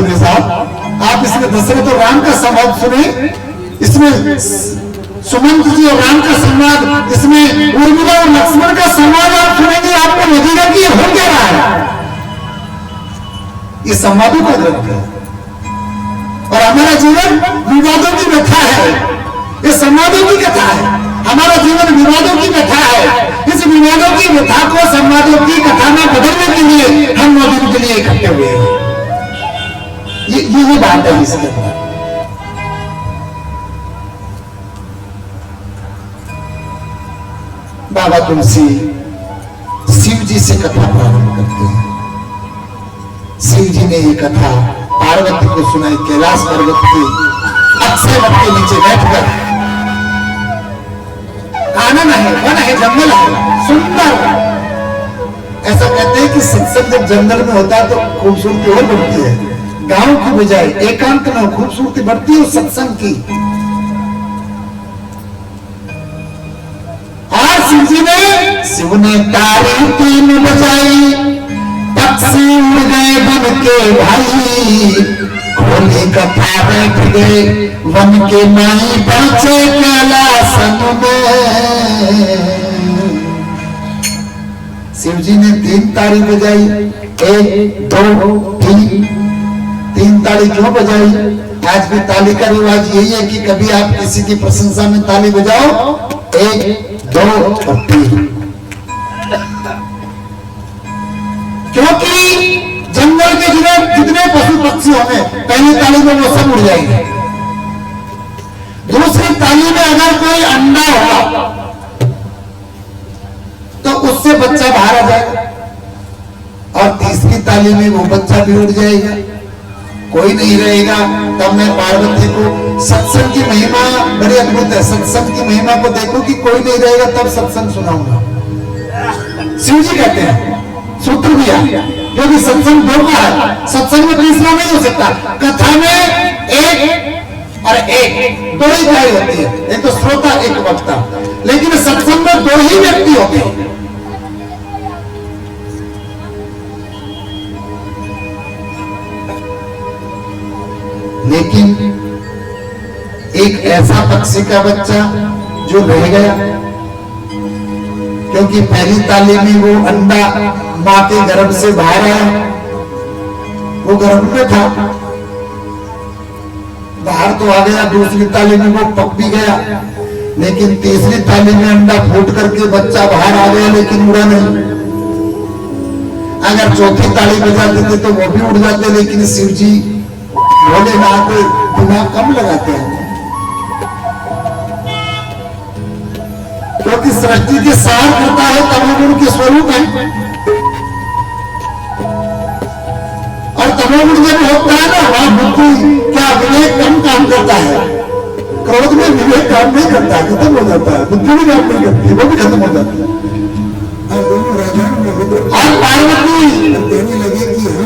सुनिए साहब, आप इसमें दशरथ और राम का संवाद सुने, इसमें सुमंत जी और राम का संवाद, इसमें उर्मिला और लक्ष्मण का संवाद आप सुनेंगे, आपको लगेगा कि ये हो क्या रहा है। ये संवादों का ग्रंथ है और हमारा जीवन विवादों की व्यथा है। ये संवादों की कथा है, हमारा जीवन विवादों की कथा है। इस विवादों की व्यथा को संवादों की कथा में बदलने के लिए हम 9 दिन के लिए इकट्ठे हुए हैं। ये बात है इसके अंदर। बाबा तुलसी शिव जी से कथा प्रारंभ करते हैं। शिव जी ने ये कथा पार्वती को सुनाई कैलाश पर्वत के अक्षय वट के नीचे बैठकर। कानन है, वन है, जंगल है, सुंदर। ऐसा कहते हैं कि सत्संग जब जंगल में होता है तो खूबसूरती और बढ़ती है। गांव की बजाय एकांत में खूबसूरती बढ़ती है सत्संग की। और शिव ने ताली 3 बजाई, पक्षी उड़ गए वन के भाई, खोली कथा बैठ गए वन के माई, पहुंचे कैलासन में। शिव जी ने 3 ताली बजाई, 1 2 3 ताली क्यों बजाई? आज भी ताली का रिवाज यही है कि कभी आप किसी की प्रशंसा में ताली बजाओ, 1 2 और 3। क्योंकि जंगल के जितने पशु पक्षी होंगे पहली ताली में वो सब उड़ जाएंगे। दूसरी ताली में अगर कोई अंडा होगा तो उससे बच्चा बाहर आ जाएगा, और तीसरी ताली में वो बच्चा भी उड़ जाएगा, कोई नहीं रहेगा। तब मैं पार्वती को सत्संग की महिमा बड़ी अद्भुत है। सत्संग की महिमा को देखो कि कोई नहीं रहेगा तब सत्संग सुनाऊंगा। शिव जी कहते हैं सूत्र दिया, क्योंकि सत्संग 2 का है, सत्संग में तीसरा नहीं हो सकता। कथा में 1 और 1 2 ही कार्य होती है, एक तो श्रोता एक वक्ता, लेकिन सत्संग में 2 ही व्यक्ति होते हैं। लेकिन एक ऐसा पक्षी का बच्चा जो रह गया, क्योंकि पहली ताली में वो अंडा मां के गर्भ से बाहर आया, वो गर्भ में था, बाहर तो आ गया। दूसरी ताली में वो पक भी गया, लेकिन तीसरी ताली में अंडा फूट करके बच्चा बाहर आ गया, लेकिन उड़ा नहीं। अगर चौथी ताली बजा देते तो वो भी उड़ जाते, लेकिन शिव जी भोलेनाथ को दिमाग कम लगाते हैं, क्योंकि सृष्टि के सार करता है तमोगुण के स्वरूप है। और तमोगुण जब होता है ना, वहां बुद्धि क्या विवेक कम काम करता है। क्रोध में विवेक काम नहीं करता, खत्म हो जाता है। बुद्धि भी काम नहीं करती, वो भी खत्म हो जाती है। और पार्वती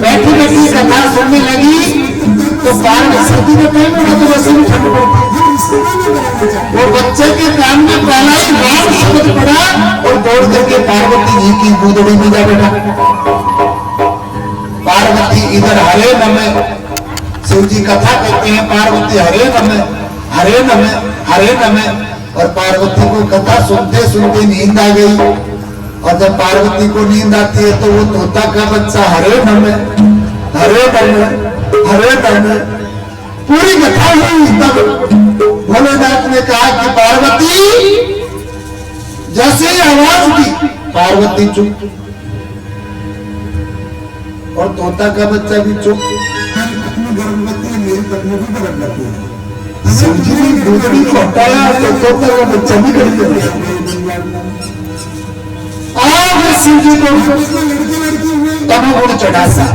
बैठी बैठी कथा सुनने लगी तो सर्दी का टाइम होगा तो वैसे भी ठंड पड़ती। वो बच्चे के कान में पहला ही राम शब्द पड़ा और दौड़ करके पार्वती जी की गोदड़ी में जा बैठा। पार्वती इधर हरे नमे, शिव जी कथा कहते हैं पार्वती हरे नमे हरे नमे हरे नमे। और पार्वती को कथा सुनते सुनते नींद आ गई, और जब पार्वती को नींद आती है तो वो तोता का बच्चा हरे नमे हरे नमे हरे नमे। पूरी कथा हुई, तब भोलेनाथ ने कहा कि पार्वती, जैसे ही आवाज दी पार्वती चुप, और तोता का बच्चा भी चुप। अपनी गर्भवती मेरी पत्नी भी बदल जाती है। शिव जी ने दूसरी को हटाया तो तोता का बच्चा भी कर दिया। शिव जी को तमोगुण चढ़ा सा।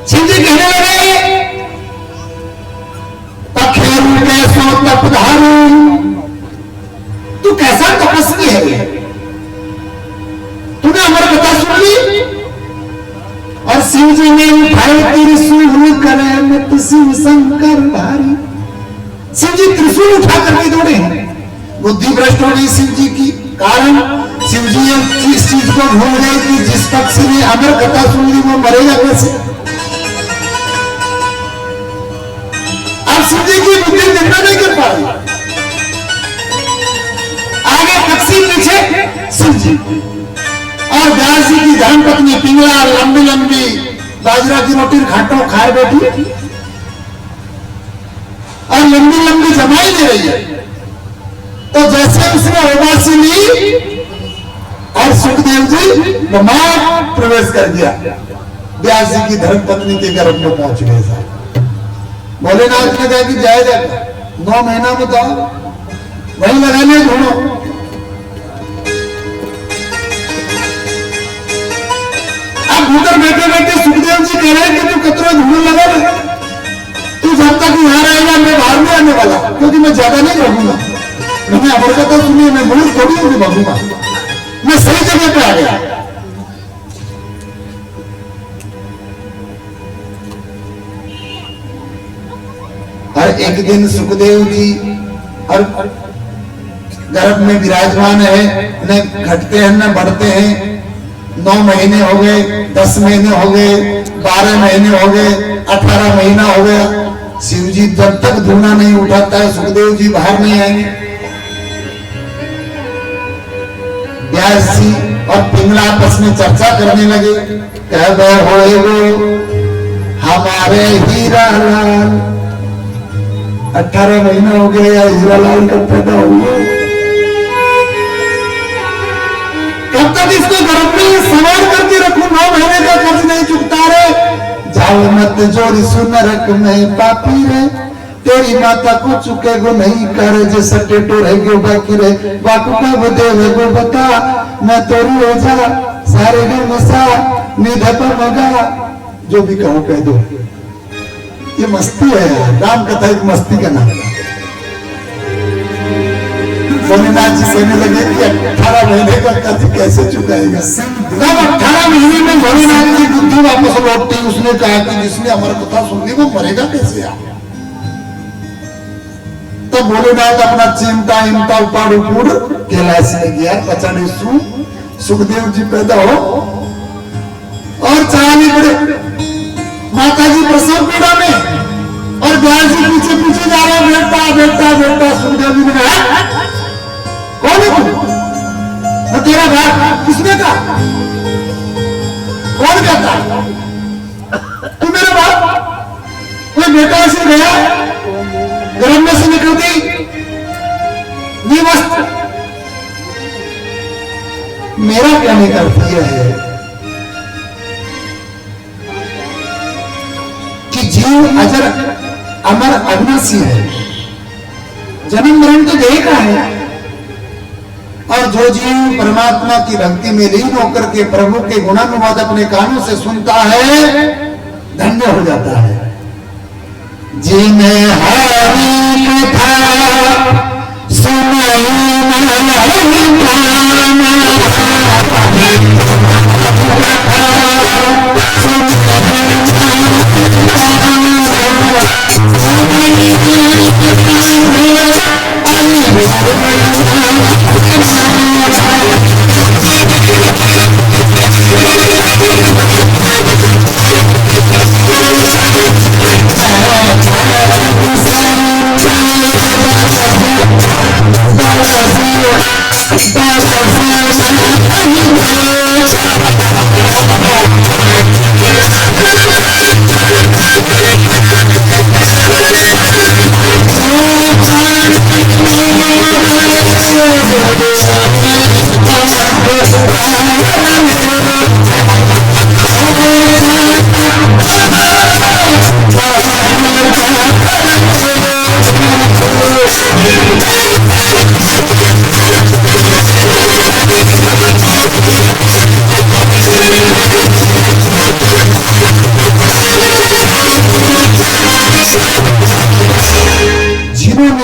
शिव जी कहने लगे, पखेरु कैसो तपधारू, तू कैसा तपस्वी है, तूने हमारी कथा सुन ली। और शिव जी ने उठाए त्रिशूल करे मत शिव शंकर भारी। शिव जी त्रिशूल उठा करके दौड़े हैं। बुद्धि भ्रष्ट हो गई शिव जी की, कारण शिव जी इस चीज को भूल गए कि जिस पक्षी ने अमर कथा सुन ली वो मरेगा कैसे। पिंगला लंबी लंबी बाजरा की रोटी घाटों खाए बैठी और लंबी लंबी जमाई दे रही है। तो जैसे उसने उबासी ली और सुखदेव जी वहां प्रवेश कर गया, व्यास जी की धर्म पत्नी के गर्भ में पहुंच गए साहब। भोलेनाथ ने कहा कि जाएगा 9 महीना में तो वहीं लगाने ढूंढो। अब उधर बैठे बैठे सुखदेव जी कह रहे हैं कि तू कतरा ढूंढने लगा, तू जब तक यहाँ रहेगा मैं बाहर नहीं आने वाला, क्योंकि मैं ज्यादा नहीं रहूंगा। मैंने अमर कथा सुनी, मैं मूल थोड़ी थोड़ी भागूंगा, मैं सही जगह पे आ गया। और एक दिन सुखदेव जी और गर्भ में विराजमान है, न घटते हैं न बढ़ते हैं। 9 महीने हो गए, 10 महीने हो गए, 12 महीने हो गए, 18 महीना हो गया। शिव जी जब तक धुआं नहीं उठाता है सुखदेव जी बाहर नहीं आएंगे। व्यास जी और पिंगला आपस में चर्चा करने लगे, कह होएगो हमारे हीरा लाल। 18 महीना हो गया, हीरा लाल कब पैदा हुआ? कब तक इसको गर्भ में सवार करके रखूं? 9 महीने का कर्ज नहीं चुकता रे। जाओ मत जोरी सुनरक में पापी रे, तेरी माता को चुके गो नहीं करे, जे सटे टोरे गो बाकी रे, बाकू का वो देवे गो बता, मैं तोरी हो जा सारे गो मसा निधप मगा। जो भी कहूं कह दो, ये मस्ती है यार, राम कथा एक मस्ती का नाम है। भोलेनाथ जी कहने लगे कि 18 महीने का कर्ज कैसे चुकाएगा? जब 18 महीने में भोलेनाथ की बुद्धि वापस लौटती, उसने कहा कि जिसने अमर कथा सुन ली वो मरेगा कैसे यार? तो भोलेनाथ अपना चिमटा इमटा उपाड़ उपुड़ कैलाश में गया, पचाने सुखदेव जी पैदा हो और चढ़ाने पड़े माता जी प्रसव पीड़ा में, और व्यास जी पीछे पीछे जा रहे, बेटा बेटा बेटा। सुखदेव जी ने कहा कौन है तू? मैं तेरा बाप। किसने कहा? कौन कहता? तू मेरा बाप? कोई बेटा ऐसे गया गर्भ में से निकलती निवस्त। मेरा कहने का अर्थ यह है कि जीव अजर अमर अविनाशी है, जन्म मरण तो देह का है। और जो जीव परमात्मा की भक्ति में लीन होकर के प्रभु के गुणानुवाद अपने कानों से सुनता है, धन्य हो जाता है। जिन्हें हरि कथा सुनाई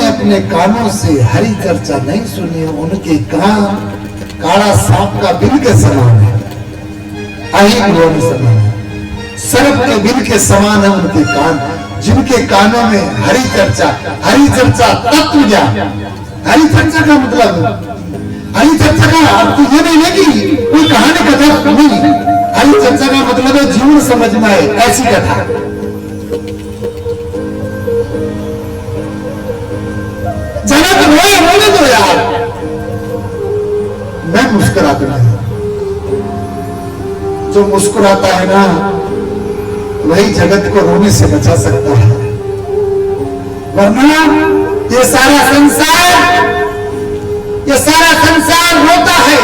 अपने कानों से हरि चर्चा नहीं सुनी, उनके कान काला सांप का बिल के समान है, समान है, सर्प के बिल के समान है उनके कान, जिनके कानों में हरि चर्चा तत्व ज्ञान। हरि चर्चा का मतलब, हरि चर्चा का अर्थ ये नहीं है कि कोई कहानी कथा नहीं, हरि चर्चा का मतलब है जीवन समझ में आए ऐसी कथा। जनक रोए रोने दो यार, मैं मुस्कुरा दूंगा। जो मुस्कुराता है ना वही जगत को रोने से बचा सकता है, वरना ये सारा संसार रोता है,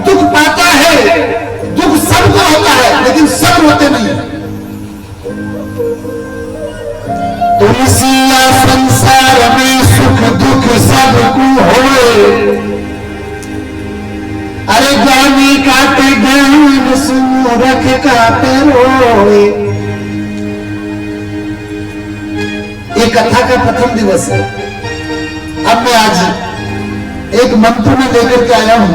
दुख पाता है, दुख सबको होता है लेकिन सब रोते नहीं। तुलसिया संसार में सुख दुख सबको होए, अरे ज्ञानी काटे ज्ञान सूरख काटे रोए। ये कथा का प्रथम दिवस है। अब मैं आज एक मंत्र में लेकर के आया हूं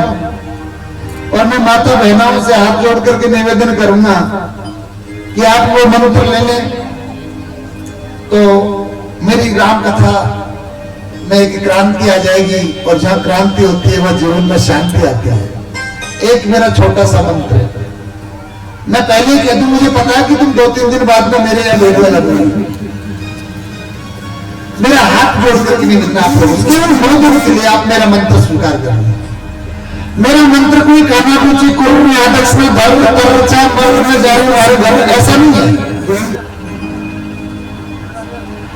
और मैं माता बहनों से हाथ जोड़ करके निवेदन करूंगा कि आप वो मंत्र ले लें तो मेरी राम कथा में एक क्रांति आ जाएगी, और जहां क्रांति होती है वह जीवन में शांति आती है। एक मेरा छोटा सा मंत्र है, मैं पहले कह दूं, मुझे पता है कि तुम 2-3 दिन बाद में मेरे यहाँ भेजने लगोगे। मेरा हाथ जोड़ करके नहीं मिलना आप लोगों केवल के लिए आप मेरा मंत्र स्वीकार करेंगे। मेरा मंत्र कोई काना पूछी कोई आदर्श में धर्म तरचा मर्द में जाए हमारे घर, ऐसा नहीं है।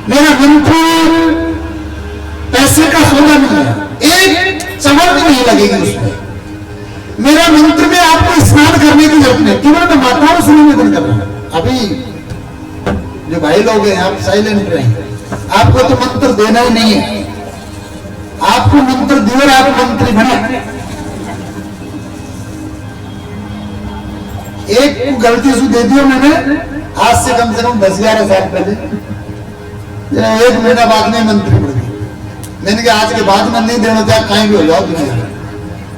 मेरा मंत्र पैसे का सौदा नहीं है, एक चमक भी नहीं लगेगी उसमें। मेरा मंत्र में आपको स्नान करने की जरूरत नहीं, केवल मैं माताओं से निवेदन कर रहा हूं। अभी जो भाई लोग हैं आप साइलेंट रहें, आपको तो मंत्र देना ही नहीं है, आपको मंत्र दिए आप मंत्री बने। एक गलती से दे दिया मैंने, आज से कम 10-11 साल पहले, 1 महीना बाद में मंत्री बन गई। मैंने कहा आज के बाद में नहीं देना, चाहे कहीं भी हो जाओ दुनिया में,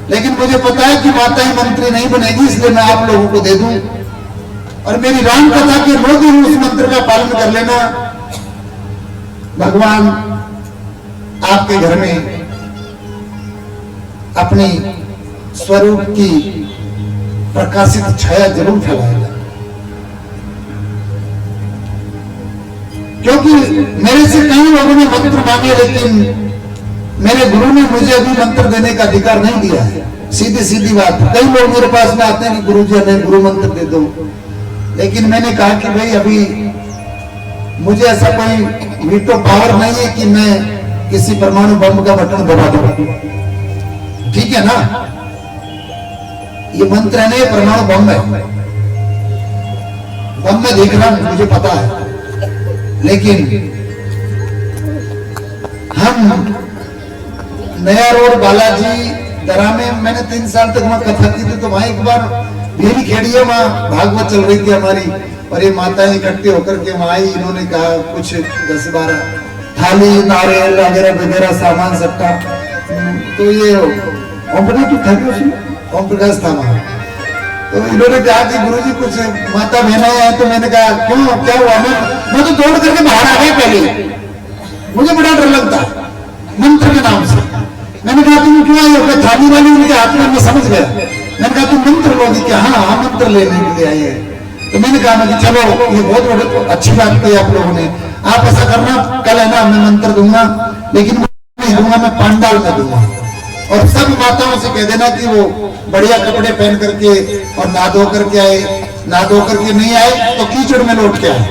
लेकिन मुझे पता है कि माता ही मंत्री नहीं बनेगी, इसलिए मैं आप लोगों को दे दूं। और मेरी राम कथा के 9 दिन उस मंत्र का पालन कर लेना। भगवान आपके घर में अपनी स्वरूप की प्रकाशित छाया जरूर फैलाएगा, क्योंकि मेरे से कई लोगों ने मंत्र मांगे लेकिन मेरे गुरु ने मुझे अभी मंत्र देने का अधिकार नहीं दिया है। सीधी बात, कई लोग मेरे पास में आते हैं कि गुरु जी हमें गुरु मंत्र दे दो, लेकिन मैंने कहा कि भाई अभी मुझे ऐसा कोई वीटो पावर नहीं है कि मैं किसी परमाणु बम का बटन दबा दूं, ठीक है ना। ये मंत्र नहीं, परमाणु बम है, बम में देख रहा हूं, मुझे पता है, लेकिन हम नया रोड बालाजी दरा में मैंने 3 साल तक वहां कथा की थी, तो वहां एक बार भेरी खेड़ी है, वहां भागवत चल रही थी हमारी, और ये माताएं इकट्ठे होकर के वहां आई, इन्होंने कहा कुछ 10-12 थाली नारियल वगैरह सामान सबका, तो ये ओम प्रकाश की था, ओम प्रकाश था वहां। तो इन्होंने कहा कि गुरुजी कुछ माता बहना है, तो मैंने कहा क्यों, क्या हुआ। मैं तो दौड़ करके बाहर आ गया, पहले मुझे बड़ा डर लगता मंत्र के नाम से। मैंने कहा तुम क्यों आए हो, थाली वाली उनके हाथ में, मैं समझ गया। मैंने कहा तुम मंत्र लोगी क्या, हाँ मंत्र लेने के लिए आए हैं। तो मैंने कहा कि चलो ये बहुत बड़ी अच्छी बात कही आप लोगों ने, आप ऐसा करना, कल है ना मैं मंत्र दूंगा, लेकिन नहीं दूंगा, मैं पांडाल में दूंगा। और सब माताओं से कह देना कि वो बढ़िया कपड़े पहन करके और नहा धो करके आए, नहा धो करके नहीं आए तो कीचड़ में लौट के आए,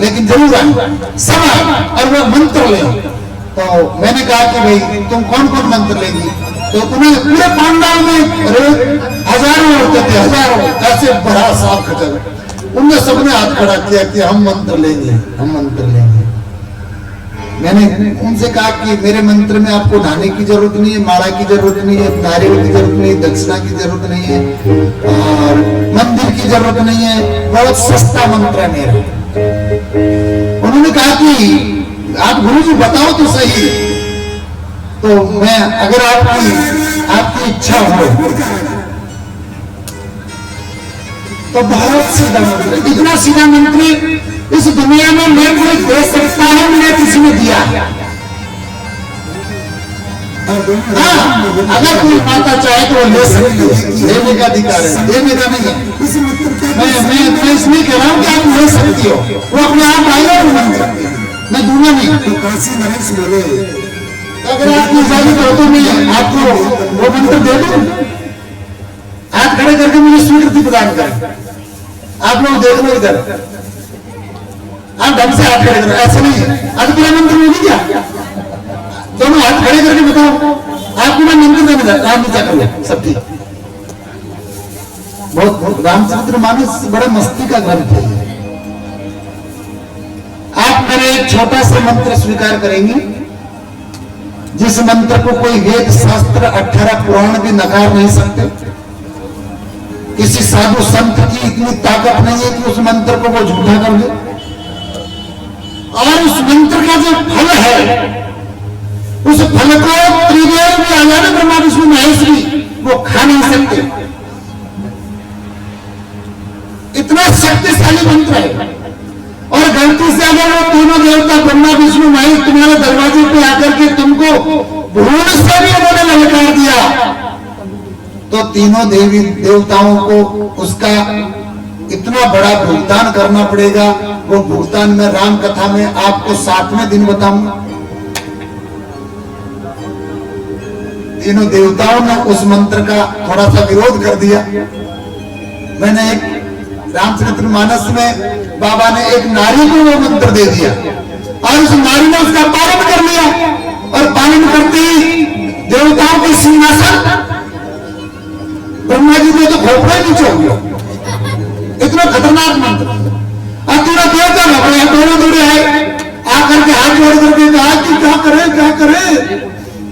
लेकिन जरूर आए, सब आए और वो मंत्र ले। तो मैंने कहा कि भाई तुम कौन कौन मंत्र लेंगी, तो तुम्हें पूरे पांडाल में हजारों औरतें थे, हजारों, ऐसे बड़ा साफ खटर, उनने सबने हाथ खड़ा किया कि हम मंत्र लेंगे, हम मंत्र लेंगे। मैंने उनसे कहा कि मेरे मंत्र में आपको नहाने की जरूरत नहीं है, माला की जरूरत नहीं है, नारियल की जरूरत नहीं है, दक्षिणा की जरूरत नहीं है, और मंदिर की जरूरत नहीं है, बहुत सस्ता मंत्र है मेरा। उन्होंने कहा कि आप गुरुजी बताओ तो सही, तो मैं अगर आपकी इच्छा हो तो बहुत सीधा मंत्र, इतना सीधा मंत्र इस दुनिया में मैं कोई दे सकता है, मैं किसी ने दिया। हाँ, अगर कोई माता चाहे तो वो ले सकती है, लेने का अधिकार है, देने का नहीं है। मैं इसलिए कह रहा हूँ कि आप ले सकती हो, वो अपने आप आएगा वो मंत्र, मैं दूंगा नहीं। तो काशी नरेश बोले अगर आपकी इजाजत हो तो मैं आपको वो मंत्र दे दूं, हाथ खड़े करके मुझे स्वीकृति प्रदान करें। आप लोग देख लो इधर, आप ढंग से हाथ खड़े करो, ऐसे नहीं है। अद्भुत मंत्र होगी क्या? दोनों हाथ खड़े करके बताओ, आपको मैं मंत्र देने राम नीचा कर लो, सब ठीक। बहुत रामचरितमानस बड़ा मस्ती का ग्रंथ है। आप मेरे एक छोटा सा मंत्र स्वीकार करेंगे, जिस मंत्र को कोई वेद शास्त्र 18 पुराण भी नकार नहीं सकते। किसी साधु संत की इतनी ताकत नहीं है कि उस मंत्र को वो झूठा कर दे। और उस मंत्र का जो फल है, उस फल को त्रिवेद में आ जाने ब्रह्मा विष्णु महेश भी वो खा नहीं सकते। इतना शक्तिशाली मंत्र है। और गलती से अगर वो तीनों देवता ब्रह्मा विष्णु महेश तुम्हारे दरवाजे पे आकर के तुमको भूल से भी उन्होंने ललकार दिया, तो तीनों देवी देवताओं को उसका इतना बड़ा भुगतान करना पड़ेगा। वो भुगतान में राम कथा में आपको 7वें दिन बताऊंगा। तीनों देवताओं ने उस मंत्र का थोड़ा सा विरोध कर दिया। मैंने एक रामचरितमानस में बाबा ने एक नारी को वो मंत्र दे दिया और उस नारी ने उसका पालन कर लिया। और पालन करते ही देवताओं के सिंहासन ब्रह्मा जी ने तो खोपड़ा नीचे हो गया। इतना खतरनाक मंत्र। और तीनों देवता घबराए, दोनों दौड़े आए, आकर के हाथ जोड़ करके कहा कि क्या करे,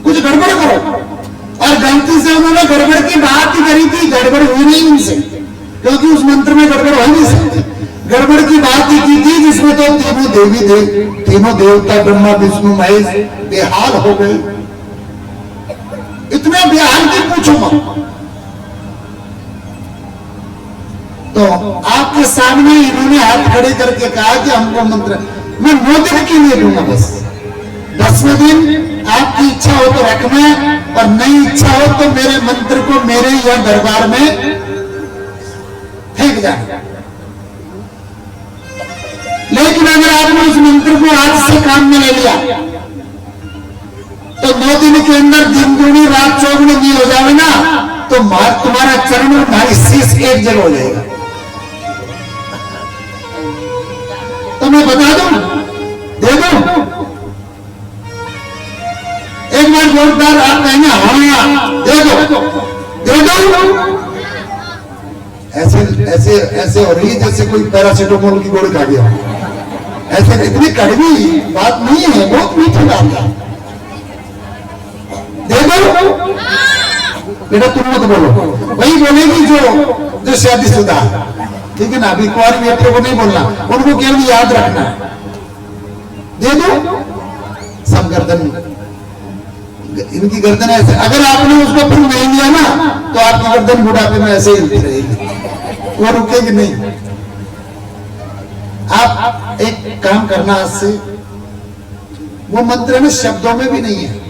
कुछ गड़बड़ करो। और गलती से उन्होंने गड़बड़ की बात ही करी थी, गड़बड़ हुई नहीं उनसे, क्योंकि उस मंत्र में गड़बड़ हो नहीं सकती। गड़बड़ की बात ही की थी जिसमें तो तीनों देवता ब्रह्मा विष्णु महेश बेहाल हो गए। इतने बेहाल की पूछो मत। तो आपके सामने इन्होंने हाथ खड़े करके कहा कि हमको मंत्र मैं 9 दिन के लिए दूंगा, बस 10वें दिन आपकी इच्छा हो तो रखना, और नहीं इच्छा हो तो मेरे मंत्र को मेरे या दरबार में फेंक जाए। लेकिन अगर आपने उस मंत्र को आज से काम में ले लिया तो 9 दिन के अंदर दिन दूनी रात चौगुनी नहीं हो जाए ना, तो तुम्हारा चरण और तुम्हारी शीश एक जगह हो जाएगा। तो मैं बता दूं, दे दूं, एक बार जोरदार आप कहेंगे हाँ दे दो। ऐसे हो रही है जैसे कोई पैरासिटामोल की गोली खा गया। ऐसे इतनी कड़वी बात नहीं है, बहुत मीठी बात है। दे दो बेटा, तुम मत बोलो, वही बोलेगी जो शादीशुदा, ठीक है ना। अभी कुंवारी बेटे को नहीं बोलना, उनको केवल याद रखना। दे दो। सब गर्दन, इनकी गर्दन ऐसे, अगर आपने उसको फिर नहीं लिया ना तो आपकी गर्दन बुढ़ापे में ऐसे हिलती रहेगी, वो रुकेगी नहीं। आप एक काम करना आज से, वो मंत्र में शब्दों में भी नहीं है,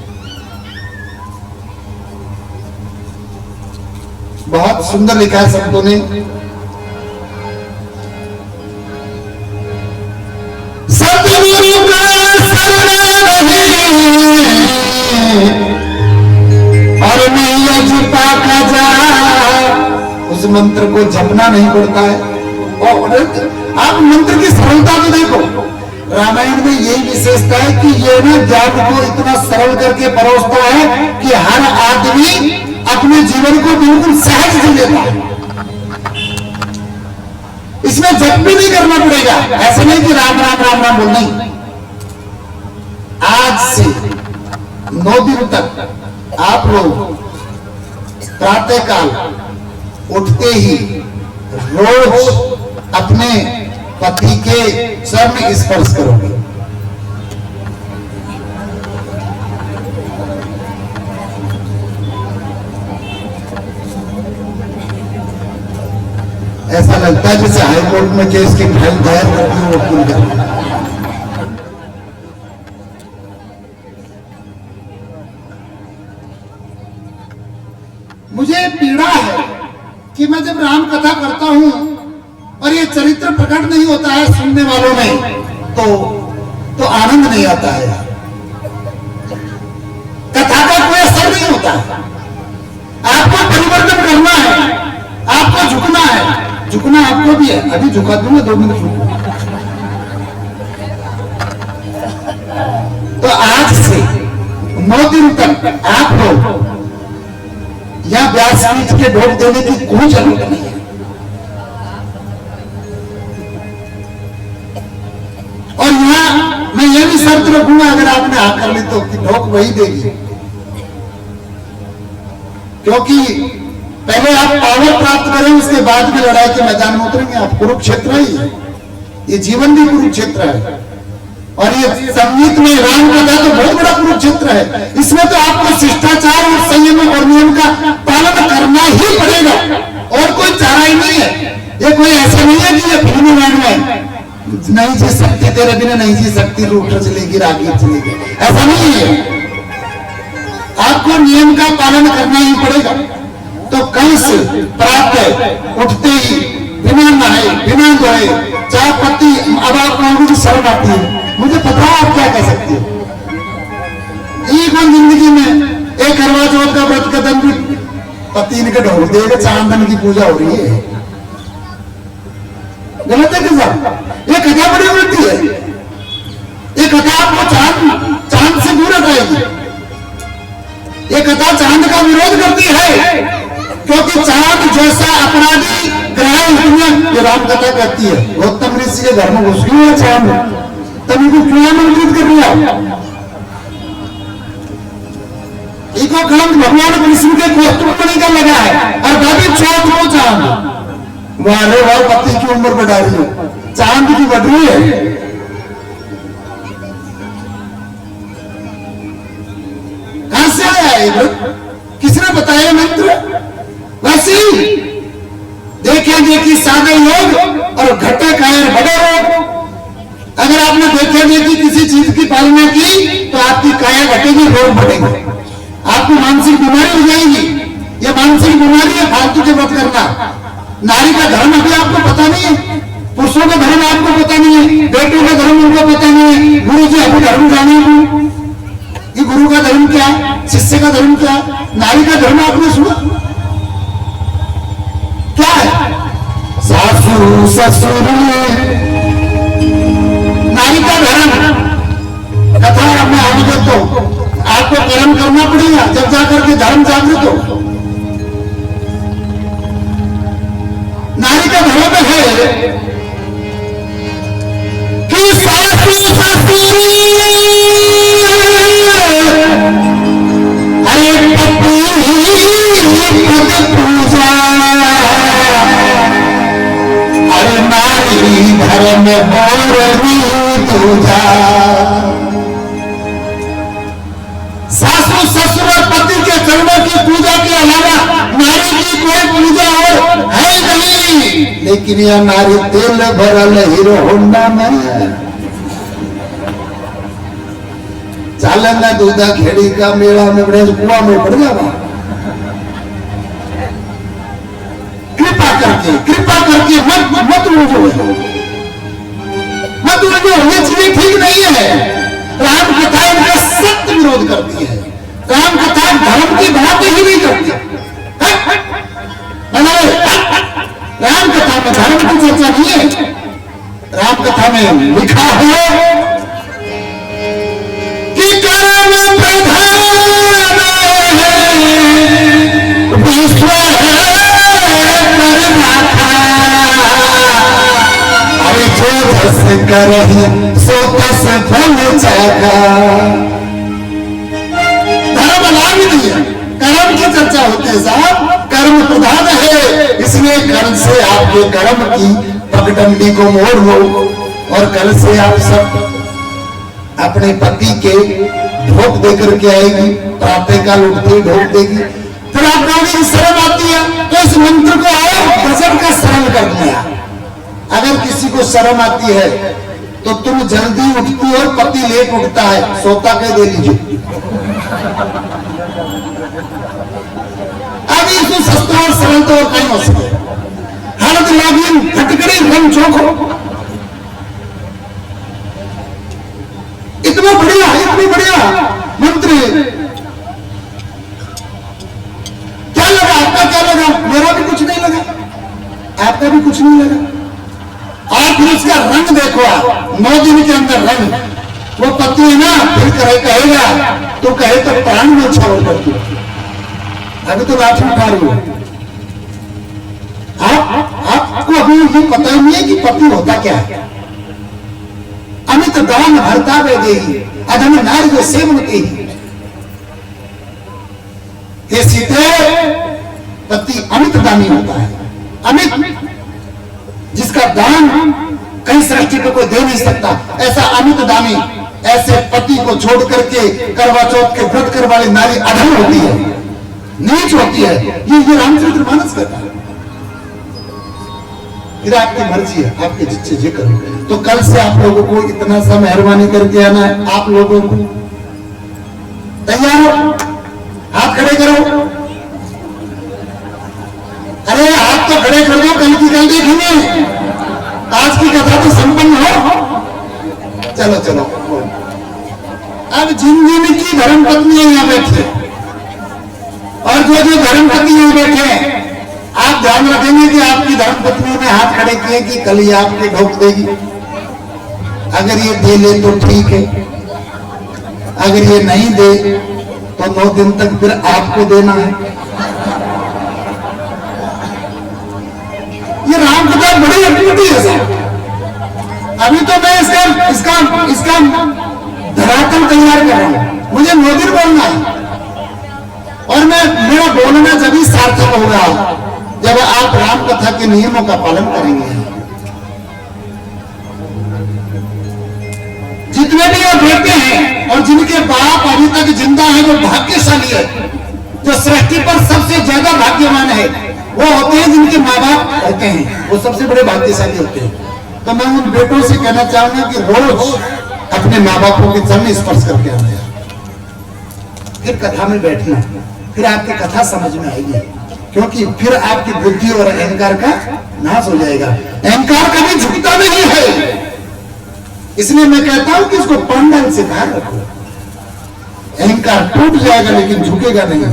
बहुत सुंदर लिखा है शब्दों ने। और उस मंत्र को जपना नहीं पड़ता है। और आप मंत्र की सरलता को देखो, रामायण में यही विशेषता है कि ये ना ज्ञान को इतना सरल करके परोसता है कि हर आदमी अपने जीवन को बिल्कुल सहज जी लेता है। इसमें जप भी नहीं करना पड़ेगा, ऐसा नहीं कि राम राम राम राम बोल, नहीं। आज से 9 दिन तक आप लोग प्रातः काल उठते ही रोज अपने पति के चरण स्पर्श करोगे। ऐसा लगता है जैसे हाईकोर्ट में केस की फाइल दायर करके वो वकील कर। मुझे पीड़ा है कि मैं जब राम कथा करता हूं और ये चरित्र प्रकट नहीं होता है सुनने वालों में, तो आनंद नहीं आता है यार। कथा का कोई असर नहीं होता है। आपको परिवर्तन करना है, भी है, अभी झुका दूंगा 2 मिनट रुको। तो आज से 9 दिन तक आपको या व्यासपीठ के ढोक देने की कोई जरूरत नहीं है। और यहाँ मैं ये भी शर्त रखूंगा, अगर आपने हाँ कर ली तो ढोक वही देगी, क्योंकि पहले आप पावर प्राप्त करें, उसके बाद में लड़ाई के मैदान में उतरेंगे। आप कुरुक्षेत्र ही है, ये जीवन भी कुरुक्षेत्र है, और ये संगीत में राम कथा तो बहुत बड़ा कुरुक्षेत्र है। इसमें तो आपको शिष्टाचार और संयम और नियम का पालन करना ही पड़ेगा, और कोई चारा ही नहीं है। ये कोई ऐसा नहीं है कि ये फिल्म में नहीं जी सकती, तेरे बिना नहीं जी सकती, रूटर चलेगी, रागीर चलेगी, ऐसा नहीं है। आपको नियम का पालन करना ही पड़ेगा। तो कंस प्राप्त उठते ही बिना नहाए बिना धोए चाय पत्ती, अब आप लोगों की शर्म आती है, मुझे पता है आप क्या कह सकते हो। एक बार जिंदगी में एक करवा चौथ का व्रत का दिन भी पति इनके ढोल देगा, चांदन की पूजा हो रही है, गलत है कि साहब? ये कथा बड़ी उल्टी है। ये कथा आपको चांद से दूर हटाएगी। ये कथा चांद का विरोध करती है, क्योंकि चांद जैसा अपराधी ग्रह ये राम कथा कहती है। गौतम ऋषि के घर में घुस गया चांद, तब इनको क्यों आमंत्रित कर लिया? इको कलंक भगवान विष्णु के कौस्तुभ का लगा है, और बाकी चौथ को चांद वारे वार पति की उम्र बढ़ा रही है, चांद की बढ़ रही है। कहां से आया है? किसने बताया मंत्र? वैसे देखे देखी सादे लोग और घटे कायर बड़े लोग। अगर आपने देखे देखी किसी चीज की पालना की तो आपकी काया घटेगी, रोग बढ़ेगा, आपको मानसिक बीमारी हो जाएगी। यह मानसिक बीमारी है फालतू के व्रत करना। नारी का धर्म अभी आपको पता नहीं है, पुरुषों का धर्म आपको पता नहीं है, बेटों का धर्म उनको पता नहीं है। गुरु जी अभी धर्म जाने कि गुरु का धर्म क्या, शिष्य का धर्म क्या, नारी का धर्म आपने सुना क्या है? सासू ससुर नारी का धर्म कथा में आगे तो आपको कर्म करना पड़ेगा, जब जाकर के धर्म जागृत हो। नारी का धर्म है कि सासू ससुर अरे पति पद पूजा, अरे नारी धर्म बोरनी पूजा। सासू ससुर और पति के चरणों की पूजा के अलावा नारी की कोई पूजा और है नहीं। लेकिन यह नारी तेल भरल हीरो होंडा में चालना दूधा खेड़ी का मेला में बड़े कुआ में पड़ जावा। कृपा करके मत उलझो, मत उलझो। ये चीजें ठीक नहीं है। राम कथा इनका सख्त विरोध करती है। राम कथा धर्म की बात ही नहीं करती। राम कथा में धर्म की चर्चा नहीं है। राम कथा में लिखा है कि कर्म प्रधान विश्व करही सो तस फल चाखा। धर्म लाभ नहीं है, कर्म की चर्चा होती है साहब। कर्म प्रधान है, इसलिए कल से आपके कर्म की पगडंडी को मोड़ लो और कल से आप सब अपने पति के ढोक देकर के आएगी। प्रातः काल उठते ढोक देगी, फिर आप लोगों की शरण आती है तो इस मंत्र को आओ गजब का शरण कर दिया। अगर किसी को शर्म आती है तो तुम जल्दी उठती हो, पति लेट उठता है, सोता कह दे लीजिए। अब इसको सस्ता और सरल तो और कहीं हो सके। हरद लागिन फटकड़ी रंग चौको, इतना बढ़िया मंत्र। क्या लगा आपका? क्या लगा? मेरा भी कुछ नहीं लगा, आपका भी कुछ नहीं लगा। रंग देखो आप, 9 दिन के अंदर रंग। वो पति है ना, फिर कहेगा तो कहे तो प्राण में छोड़ करती, अभी तो लाठी उठा रही हो आपको अभी ये पता ही नहीं है कि पति होता क्या है। अमित दान हरता वे देही अधम नार्य सेवनती। ये सीधे पति अमित दानी होता है। अमित जिसका दान कहीं सृष्टि पे कोई दे नहीं सकता, ऐसा अमित दानी। ऐसे पति को छोड़ करके करवा चौथ के व्रत कर वाली नारी अधम होती है, नीच होती है। ये रामचरितमानस कहता है। फिर आपकी मर्जी है, आपके जिच्छे जे करो। तो कल से आप लोगों को इतना सा मेहरबानी करके आना है। आप लोगों को तैयार हो, हाथ खड़े करो। अरे हाथ तो खड़े कर दो, कल की कल देखेंगे, आज की कथा तो संपन्न हो। चलो चलो, अब जिन की धर्म पत्नी यहाँ बैठे और जो धर्मपति यहाँ बैठे हैं, आप ध्यान रखेंगे कि आपकी धर्मपत्नी ने हाथ खड़े किए कि कल ये आपके ढोक देगी। अगर ये दे ले तो ठीक है, अगर ये नहीं दे तो 9 दिन तक फिर आपको देना है। ये राम कथा बड़ी एक्टिविटी है सर। अभी तो मैं इसका धरातल तैयार कर रहा हूं। मुझे 9 दिन बोलना है और मेरा बोलना जब ही सार्थक होगा जब आप राम कथा के नियमों का पालन करेंगे। जितने भी ये बेटे हैं और जिनके बाप अभी तक जिंदा है वो भाग्यशाली है। जो सृष्टि पर सबसे ज्यादा भाग्यवान है वो होते हैं जिनके माँ बाप होते हैं, वो सबसे बड़े भाग्यशाली होते हैं। तो मैं उन बेटों से कहना चाहूंगा कि रोज अपने माँ बापों के चरण स्पर्श करके आना, फिर कथा में बैठना, फिर आपकी कथा समझ में आएगी। क्योंकि फिर आपकी बुद्धि और अहंकार का नाश हो जाएगा। अहंकार कभी झुकता नहीं है, इसलिए मैं कहता हूं कि इसको पंडल से बाहर रखो। अहंकार टूट जाएगा लेकिन झुकेगा नहीं।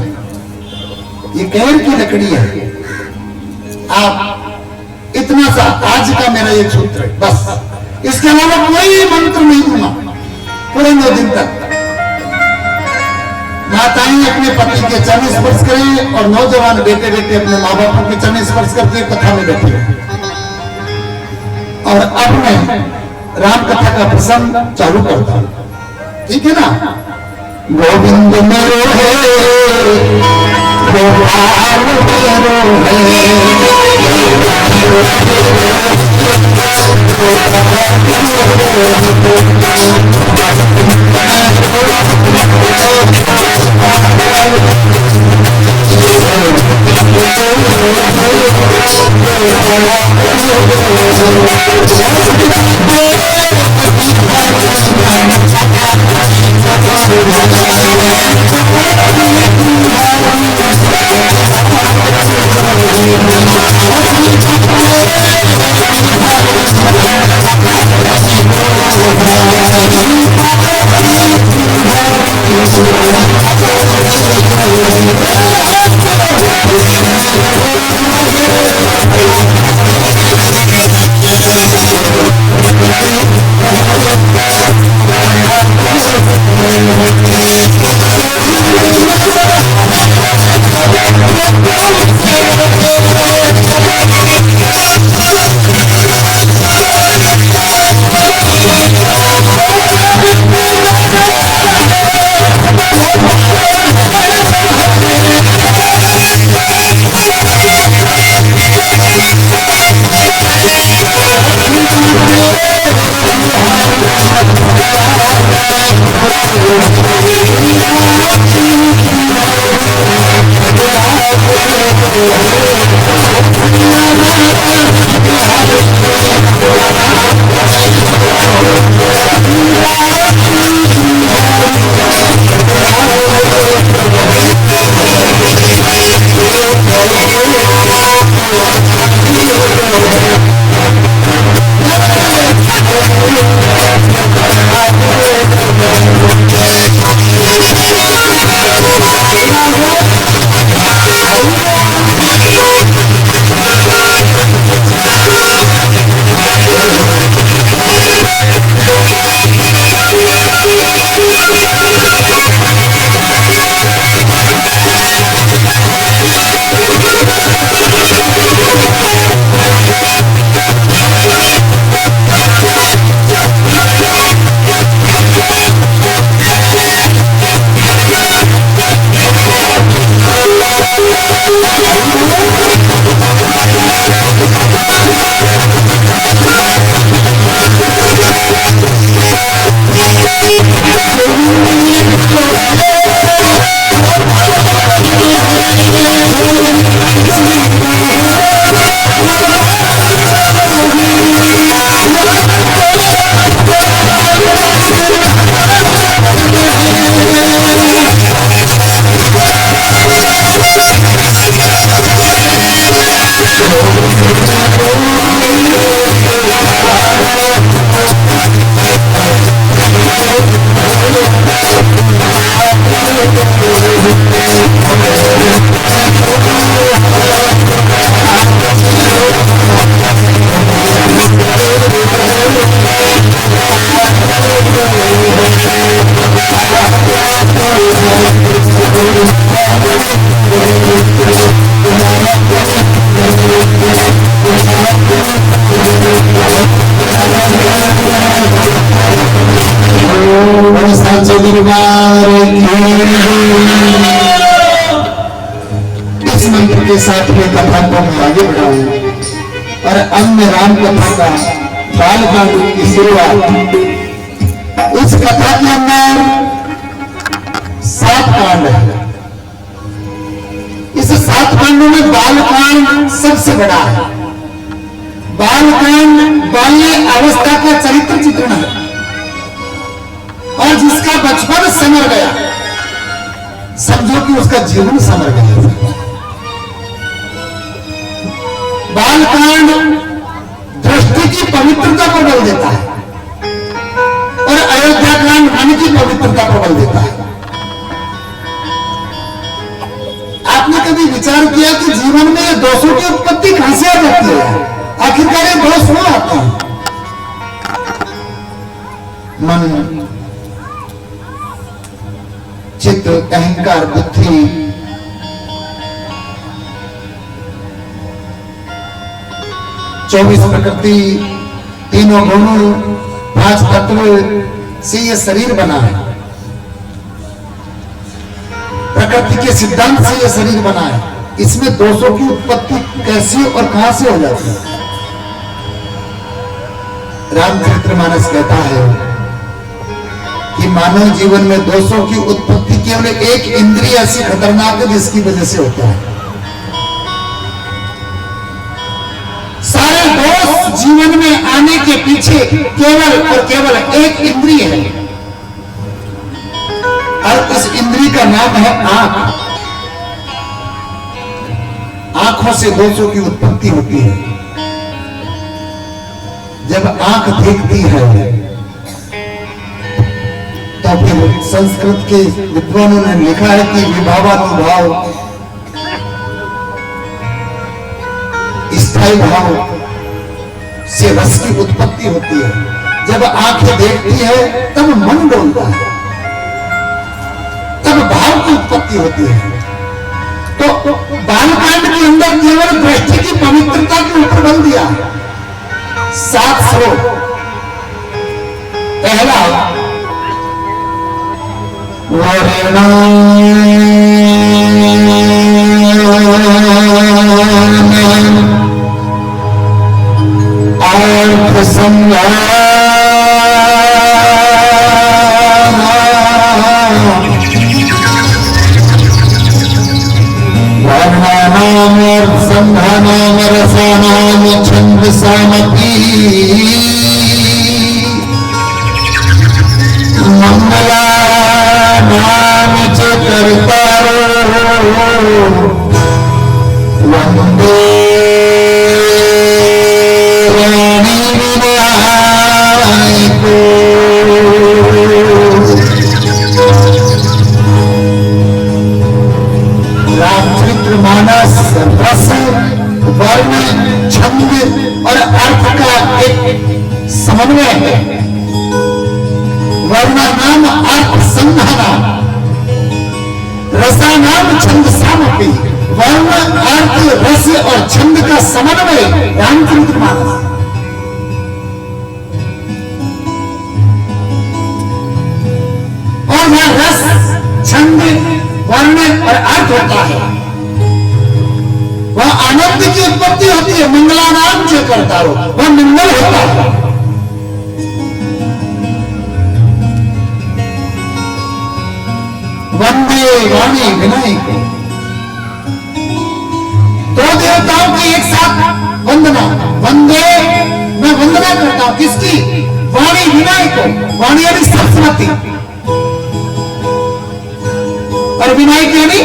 ये कहर की लकड़ी है। आप इतना सा आज का मेरा एक सूत्र है बस, इसके अलावा कोई मंत्र नहीं दूंगा पूरे 9 दिन तक। माताएं अपने पति के चरण स्पर्श करें और नौजवान बेटे बेटे अपने माँ बापों के चरण स्पर्श करके कथा में बैठे। और अब मैं राम कथा का प्रसंग चालू करता हूं, ठीक है ना। गोविंद मेरो है, गोपाल मेरो है, परिवार इस मंत्र के साथ ये कथा को हम आगे बढ़ाएं और अब में राम कथा का बालकांड की शुरुआत। इस कथा के अंदर 7 कांड है। इस 7 कांडों में बालकांड सबसे बड़ा है। बालकांड बाल्य अवस्था का चरित्र चित्रण है और जिसका बचपन समर गया, समझो कि उसका जीवन समर गया। बालकांड दृष्टि की पवित्रता पर बल देता है और अयोध्या कांड मन की पवित्रता पर बल देता है। आपने कभी विचार किया कि जीवन में दोषों की उत्पत्ति कहां से आ जाती है? आखिरकार ये दोष हुआ आते हैं। मन, चित्त, अहंकार, बुद्धि, चौबीस प्रकृति, तीनों गुणों, 5 तत्व से ये शरीर बना है। प्रकृति के सिद्धांत से ये शरीर बना है। इसमें दोषों की उत्पत्ति कैसे और कहां से हो जाती है? रामचरितमानस कहता है कि मानव जीवन में दोषों की उत्पत्ति केवल एक इंद्रिय ऐसी खतरनाक है जिसकी वजह से होता है। सारे दोष जीवन में आने के पीछे केवल और केवल एक इंद्रिय है और उस इंद्रिय का नाम है आंख। आंखों से दोषों की उत्पत्ति होती है। जब आंख देखती है तो फिर संस्कृत के विद्वानों ने लिखा है कि विभावानुभाव, स्थायी भाव से रस की उत्पत्ति होती है। जब आंखें देखती है तब मन डोलता है, तब भाव की उत्पत्ति होती है। तो बालकांड के अंदर केवल दृष्टि की पवित्रता के ऊपर बल दिया। 7 श्लोक। पहला, अर्थ संज्ञान वर्णानाम संधानाम रसानाम छंदसामपि मंगलानाम च कर्तारो वंदे रामचरितमानस रस, वर्ण, छंद और अर्थ का एक समन्वय है। वर्णानाम अर्थ संधानाम रसानाम छंद सामपि। वर्ण, अर्थ, रस और छंद का समन्वय रामचरितमानस। और वह रस, छंद, वर्ण और अर्थ होता है, वह आनंद की उत्पत्ति होती है। मंगलानाम जो करता हो वह मंगल होता है। वंदे वाणी विनायक। 2 देवताओं की एक साथ वंदना। वंदे, मैं वंदना करता हूं किसकी? वाणी विनायक। वाणी यानी सरस्वती और विनायक यानी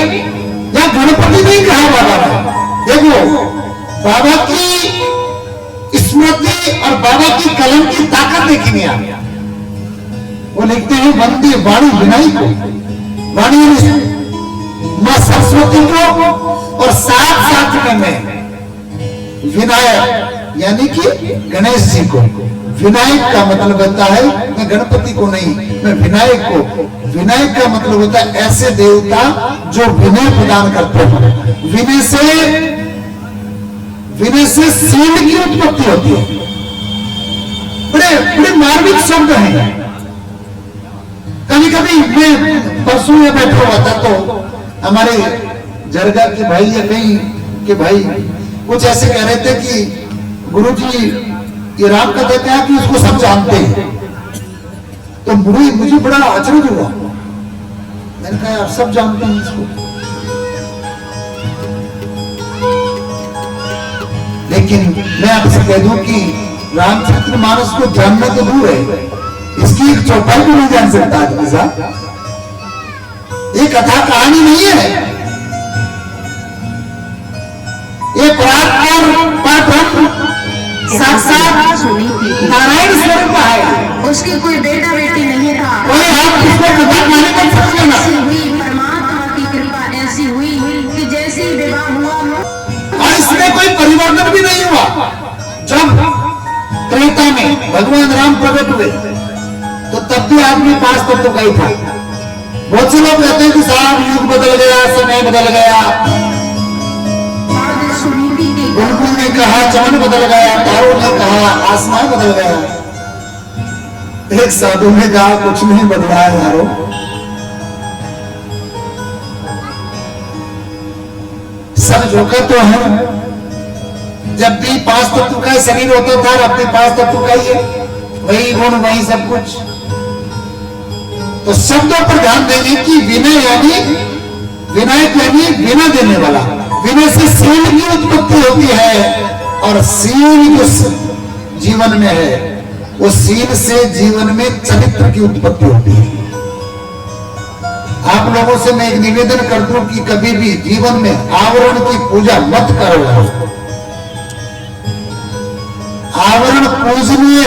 या गणपति नहीं कहा बाबा ने। देखो, बाबा की स्मृति और बाबा की कलम की ताकत देखी नहीं आ। वो लिखते हैं वंदे वाणी विनायक को। वाणी मां सरस्वती को और साथ में विनायक यानी कि गणेश जी को। विनायक का मतलब होता है मैं गणपति को नहीं, मैं विनायक को। विनायक का मतलब होता है ऐसे देवता जो विनय प्रदान करते हैं। विनय से शील की उत्पत्ति होती है। बड़े बड़े मार्मिक शब्द हैं। कभी कभी कभी मैं परसों में बैठा हुआ था तो हमारे जरगा के भाई या कहीं के भाई कुछ ऐसे कह रहे थे कि गुरुजी ये राम कथा क्या कि उसको सब जानते हैं। तो मुझे बड़ा आश्चर्य हुआ। मैंने कहा यार सब जानते हैं इसको, लेकिन मैं आपसे कह दूं कि रामचरितमानस को जानना तो दूर है, इसकी एक चौपाई भी नहीं जान सकता आदमी साहब। ये कथा कहानी नहीं है, ये साक्षात नारायण स्वरूप है। उसकी कोई बेटा बेटी नहीं था। कोई आप इसको कथा कहानी मत समझना। ऐसी हुई परमात्मा की कृपा, ऐसी हुई कि जैसे ही विवाह हुआ और इसमें कोई परिवर्तन भी नहीं हुआ। जब त्रेता में भगवान राम प्रकट हुए तो तब भी आदमी 5 तत्व का ही था। बहुत से लोग कहते हैं कि साहब युग बदल गया, समय बदल गया। बुलबुल ने कहा चांद बदल गया, तारों ने कहा आसमान बदल गया। एक साधु ने कहा कुछ नहीं बदला है यारो, सब जोखा तो है। जब भी 5 तत्व का शरीर होता था, अब भी 5 तत्व का ही है, वही गुण वही सब कुछ। तो शब्दों पर ध्यान देने की विनय यानी विनायक यानी विनय देने वाला। विनय से सील की उत्पत्ति होती है और सील जो जीवन में है वो सील से जीवन में चरित्र की उत्पत्ति होती है। आप लोगों से मैं एक निवेदन कर दूं कि कभी भी जीवन में आवरण की पूजा मत करो। आवरण पूजनीय